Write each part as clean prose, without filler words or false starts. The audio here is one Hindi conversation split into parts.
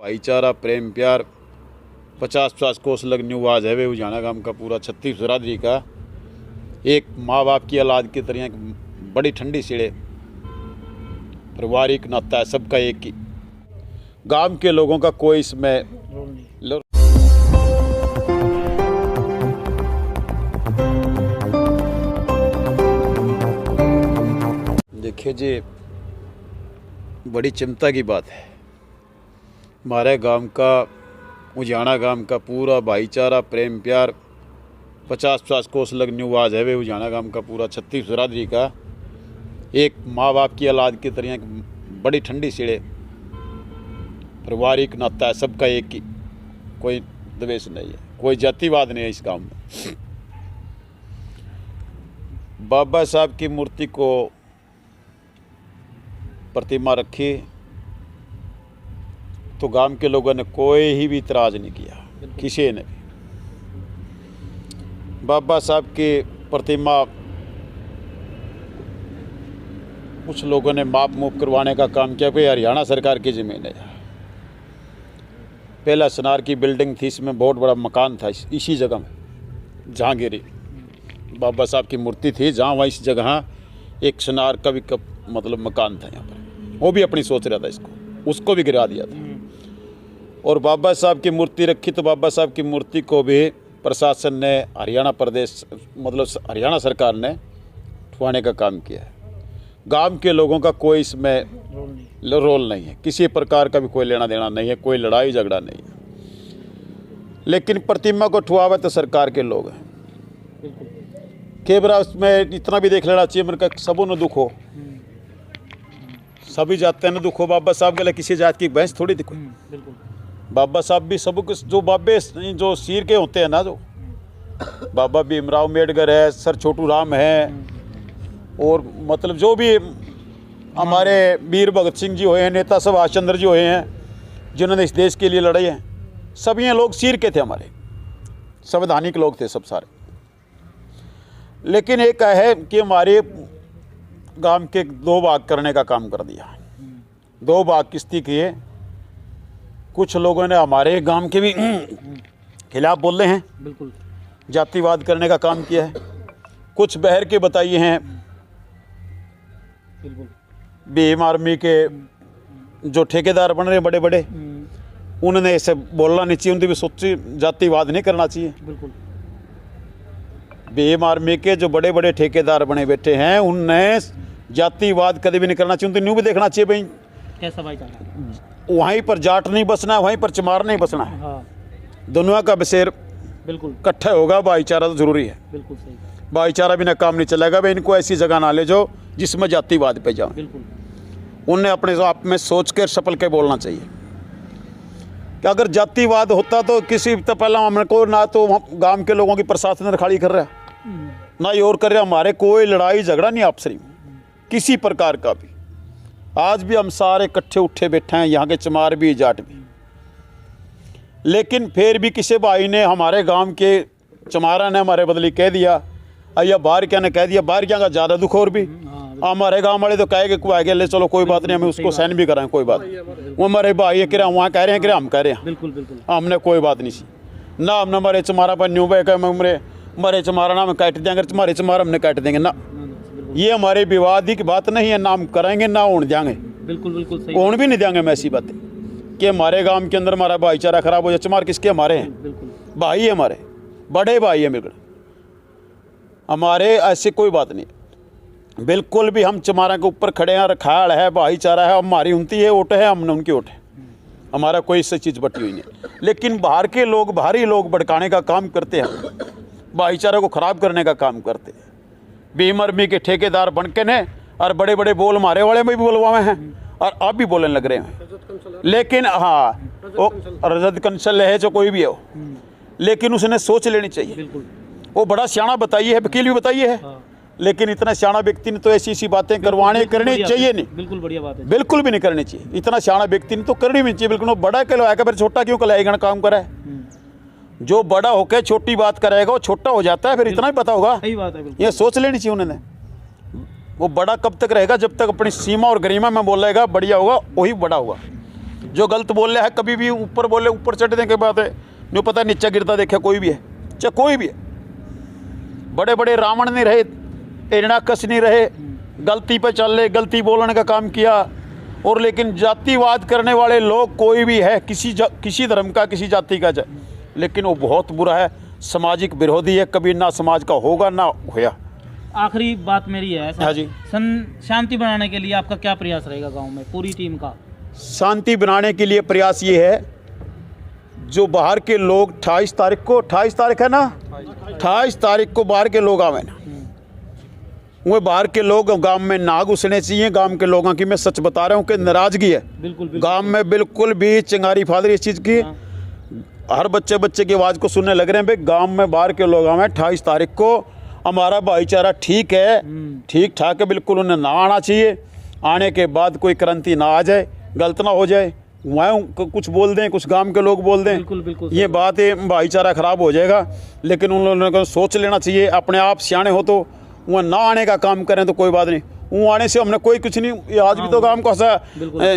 भाईचारा प्रेम प्यार 50-50 कोस लगने वाज है वे उजाना गांव का पूरा 36 बिरादरी का एक माँ बाप की औलाद की तरह एक बड़ी ठंडी सीढ़े पारिवारिक नाता है सबका एक ही। गांव के लोगों का कोई इसमें देखिए जी, बड़ी चिंता की बात है। हमारे गांव का उजाना गांव का पूरा भाईचारा प्रेम प्यार 50-50 कोस लगने वाज है वे उजाना गांव का पूरा 36 बिरादरी का एक माँ बाप की औलाद की तरह एक बड़ी ठंडी सीढ़े पारिवारिक नाता है सबका एक ही। कोई द्वेष नहीं है, कोई जातिवाद नहीं है इस गांव में। बाबा साहब की मूर्ति को प्रतिमा रखी तो गांव के लोगों ने कोई ही भी इतराज़ नहीं किया, किसी ने भी। बाबा साहब की प्रतिमा कुछ लोगों ने माप मूप करवाने का काम किया। भाई हरियाणा सरकार की ज़मीन है। पहला सनार की बिल्डिंग थी, इसमें बहुत बड़ा मकान था इसी जगह में, जहांगीरी बाबा साहब की मूर्ति थी जहाँ, वहाँ इस जगह एक सनार का भी मतलब मकान था यहाँ पर। वो भी अपनी सोच रहा था इसको, उसको भी गिरा दिया था। और बाबा साहब की मूर्ति रखी तो बाबा साहब की मूर्ति को भी प्रशासन ने हरियाणा प्रदेश मतलब हरियाणा सरकार ने उठवाने का काम किया है। गांव के लोगों का कोई इसमें रोल नहीं है, किसी प्रकार का भी कोई लेना देना नहीं है, कोई लड़ाई झगड़ा नहीं है। लेकिन प्रतिमा को उठवावे तो सरकार के लोग हैं। केवरा उसमें इतना भी देख लेना चाहिए, मेरे का सबों ने दुख हो, सभी जाते हैं ना दुख हो। बाबा साहब के लिए किसी जात की भैंस थोड़ी दिखो। बाबा साहब भी सब कुछ जो बाबे जो सिर के होते हैं ना, जो बाबा भीमराव अम्बेडकर है, सर छोटू राम है, और मतलब जो भी हमारे वीर भगत सिंह जी हुए हैं, नेता सुभाष चंद्र जी हुए हैं, जिन्होंने इस देश के लिए लड़े हैं, सब ये लोग सिर के थे, हमारे संवैधानिक लोग थे सब सारे। लेकिन एक है कि हमारे गांव के 2 भाग करने का काम कर दिया। 2 भाग किस्ती किए। कुछ लोगों ने हमारे गांव के भी खिलाफ बोले हैं, बिल्कुल जातिवाद करने का काम किया है। कुछ बहर के बताइए हैं, बिल्कुल भीम आर्मी के जो ठेकेदार बन रहे हैं बड़े बड़े, उन्होंने ऐसे बोलना नहीं चाहिए, उनकी भी सोची जातिवाद नहीं करना चाहिए। बिल्कुल भीम आर्मी के जो बड़े बड़े ठेकेदार बने बैठे हैं, उनने जातिवाद कभी भी नहीं करना चाहिए। उनको न्यू भी देखना चाहिए भाई कैसा भाईचारा, वहीं पर जाट नहीं बसना है, वहीं पर चमार नहीं बसना है। हाँ। दोनों का बसेर बिल्कुल इकट्ठा होगा। भाईचारा तो जरूरी है, बिल्कुल सही। भाईचारा बिना काम नहीं चलेगा। भाई इनको ऐसी जगह ना ले जो जिसमें जातिवाद पे जाओ। बिल्कुल उन्हें अपने आप में सोच कर सफल के बोलना चाहिए कि अगर जातिवाद होता तो किसी तो पहला हमने को ना तो गांव के लोगों की प्रशासन खाली कर रहा है, ना ही और कर रहा। हमारे कोई लड़ाई झगड़ा नहीं आपस में किसी प्रकार का भी। आज भी हम सारे इकट्ठे उठे बैठे हैं, यहाँ के चमार भी जाट भी। लेकिन फिर भी किसी भाई ने हमारे गांव के चमारा ने हमारे बदली कह दिया, या बाहर क्या ने कह दिया, बाहर क्या का ज़्यादा दुख और भी। हमारे गांव वाले तो कहेंगे कोई आगे ले चलो, कोई बात नहीं, हमें उसको सहन भी कराएं, कोई बात। वो हमारे भाई कि वहाँ कह रहे हैं कि हम कह रहे हैं, बिल्कुल बिल्कुल हमने कोई बात नहीं सी ना। हमने हमारे चमारा पर न्यू भाई हमारे चमारा नाम काट देंगे, तुम्हारे चमारा हमने काट देंगे ना। ये हमारे विवाद की बात नहीं है, ना हम करेंगे ना होने देंगे। बिल्कुल बिल्कुल सही, होने भी नहीं देंगे। मैं ऐसी बातें कि हमारे गांव के अंदर हमारा भाईचारा खराब हो जाए। चमार किसके हमारे हैं, बिल्कुल भाई है, हमारे बड़े भाई है बिल्कुल हमारे। ऐसी कोई बात नहीं, बिल्कुल भी हम चमारा के ऊपर खड़े हैं। ख्याल है, भाईचारा है, हमारी उनकी है ओट है, हमने उनकी ओट है, हमारा कोई इससे चीज़ बटी हुई नहीं। लेकिन बाहर के लोग, बाहरी लोग भड़काने का काम करते हैं, भाईचारे को ख़राब करने का काम करते हैं। भीम आर्मी के ठेकेदार बन के ने और बड़े बड़े बोल मारे वाले में भी बोलवाए हैं, और आप भी बोलने लग रहे हैं। लेकिन हाँ, वो रजत कंसल है जो कोई भी हो, लेकिन उसने सोच लेनी चाहिए। वो बड़ा सियाना बताइए है, वकील भी बताइए है। हाँ। लेकिन इतना सियाना व्यक्ति ने तो ऐसी बातें करवाने करनी चाहिए नहीं। बिल्कुल बढ़िया बात है, बिल्कुल भी नहीं करनी चाहिए। इतना सियाना व्यक्ति ने तो करनी भी नहीं चाहिए बिल्कुल। वो बड़ा के लोग फिर छोटा क्यों कलाएगा काम करा है। जो बड़ा होकर छोटी बात करेगा वो छोटा हो जाता है, फिर इतना ही पता होगा। सही बात है, ये सोच लेनी चाहिए उन्होंने। वो बड़ा कब तक रहेगा, जब तक अपनी सीमा और गरिमा में बोलेगा बढ़िया होगा, वही बड़ा होगा। जो गलत बोल रहा है कभी भी ऊपर बोले ऊपर चढ़ देने के बाद है नहीं पता नीचे गिरता देखा कोई भी है, चाहे कोई भी है। बड़े बड़े रावण नहीं रहे, हिरण्याकश नहीं रहे, गलती पे चल रहे, गलती बोलने का काम किया। और लेकिन जातिवाद करने वाले लोग कोई भी है, किसी धर्म का, किसी जाति का, लेकिन वो बहुत बुरा है, सामाजिक विरोधी है, कभी ना समाज का होगा ना होया। आखिरी बात मेरी है सर, हाँ जी, शांति बनाने के लिए आपका क्या प्रयास रहेगा गांव में पूरी टीम का? शांति बनाने के लिए प्रयास ये है, जो बाहर के लोग 28 तारीख को, 28 तारीख है ना, 28 तारीख को बाहर के लोग आवे ना, वो बाहर के लोग गांव में ना घुसने चाहिए। गांव के लोगों की मैं सच बता रहा हूँ कि नाराजगी है बिल्कुल, बिल्कुल। गांव में बिल्कुल भी चिंगारी फादरी इस चीज़ की, हर बच्चे की आवाज़ को सुनने लग रहे हैं भाई गांव में बाहर के लोग आवे 28 तारीख को। हमारा भाईचारा ठीक है, ठीक ठाक है, बिल्कुल उन्हें ना आना चाहिए। आने के बाद कोई क्रांति ना आ जाए, गलत ना हो जाए, वहाँ कुछ बोल दें, कुछ गांव के लोग बोल दें, बिल्कुल, बिल्कुल, ये बात है, भाईचारा खराब हो जाएगा। लेकिन उन लोगों को सोच लेना चाहिए, अपने आप सियाने हो तो वहाँ ना आने का काम करें तो कोई बात नहीं, वो आने से हमने कोई कुछ नहीं। ये आज भी तो गांव को ऐसा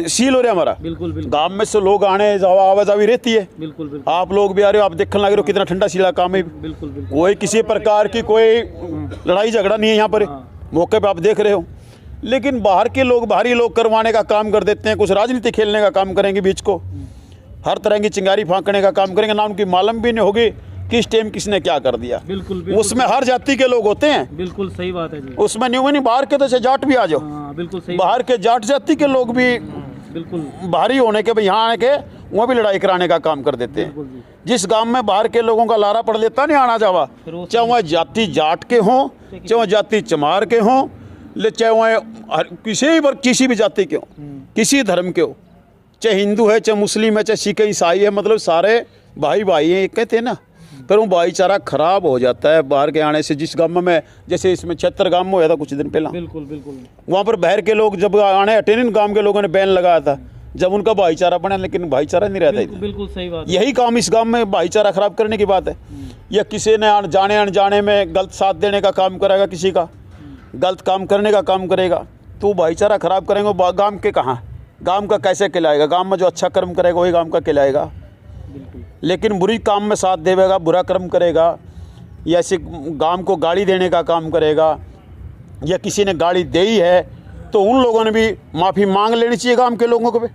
सील हो रहा है हमारा, बिल्कुल, बिल्कुल। गांव में से लोग आने आवाजावी रहती है, बिल्कुल, बिल्कुल। आप लोग भी आ रहे हो, आप देखने लग रहे हो कितना ठंडा सीला काम है, बिल्कुल, बिल्कुल। कोई किसी प्रकार की कोई लड़ाई झगड़ा नहीं है यहाँ पर, मौके पे आप देख रहे हो। लेकिन बाहर के लोग, बाहरी लोग करवाने का काम कर देते हैं, कुछ राजनीति खेलने का काम करेंगे, बीच को हर तरह की चिंगारी फांकने का काम करेंगे, ना उनकी मालूम भी नहीं होगी किस टाइम किसने क्या कर दिया। बिल्कुल, बिल्कुल। उसमें हर जाति के लोग होते हैं, बिल्कुल सही बात है जी। उसमें नहीं बाहर के तो जाट भी आ जाओ, बिल्कुल सही, बाहर के जाट जाति के लोग भी बिल्कुल भारी होने के यहाँ आने के वहाँ भी लड़ाई कराने का काम कर देते हैं। जिस गांव में बाहर के लोगों का लारा पड़ लेता नहीं आना जावा, चाहे वह जाति जाट के हों, चाहे वह जाति चमार के हों, चाहे वह किसी भी जाति के हों, किसी धर्म के हो, चाहे हिंदू है, चाहे मुस्लिम है, चाहे सिख ईसाई है, मतलब सारे भाई भाई हैं, कहते हैं ना। पर वो भाईचारा खराब हो जाता है बाहर के आने से। जिस गांव में, जैसे इसमें 76 गांव में हुआ था कुछ दिन पहला, बिल्कुल, बिल्कुल, वहाँ पर बाहर के लोग जब आने हटे नहीं, गांव के लोगों ने बैन लगाया था, जब उनका भाईचारा बना, लेकिन भाईचारा नहीं रहता है। बिल्कुल सही बात। यही काम इस गांव में भाईचारा खराब करने की बात है। या किसी ने जाने अनजाने में गलत साथ देने का काम करेगा, किसी का गलत काम करने का काम करेगा, तो भाईचारा खराब करेंगे। गांव के कहाँ, गांव का कैसे खिलाएगा? गांव में जो अच्छा कर्म करेगा वही गांव का खिलाएगा। लेकिन बुरी काम में साथ देगा, बुरा कर्म करेगा, या ऐसे गांव को गाली देने का काम करेगा, या किसी ने गाली दे ही है तो उन लोगों ने भी माफ़ी मांग लेनी चाहिए गांव के लोगों को भी,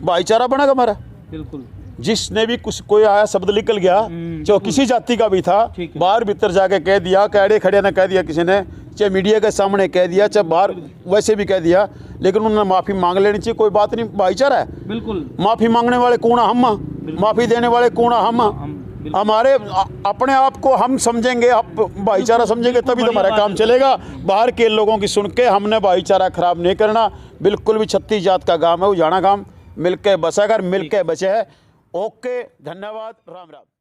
भाईचारा बनेगा हमारा। बिल्कुल। जिसने भी कुछ कोई आया शब्द निकल गया, चाहे किसी जाति का भी था, बाहर भीतर जाके कह दिया, कैडे खड़े ने कह दिया, किसी ने चाहे मीडिया के सामने कह दिया, चाहे बाहर वैसे भी कह दिया, लेकिन उन्होंने माफ़ी मांग लेनी चाहिए। कोई बात नहीं, भाईचारा है। बिल्कुल। माफ़ी मांगने वाले कौन? हम। माफ़ी देने वाले कौन? हम। हमारे अपने आप को हम समझेंगे, आप भाईचारा समझेंगे, तभी तो हमारा काम चलेगा। बाहर के लोगों की सुन के हमने भाईचारा खराब नहीं करना। बिल्कुल भी 36 जात का गांव है, उजाना गांव, मिलके बसा कर मिलके बचे है। ओके, धन्यवाद, राम राम।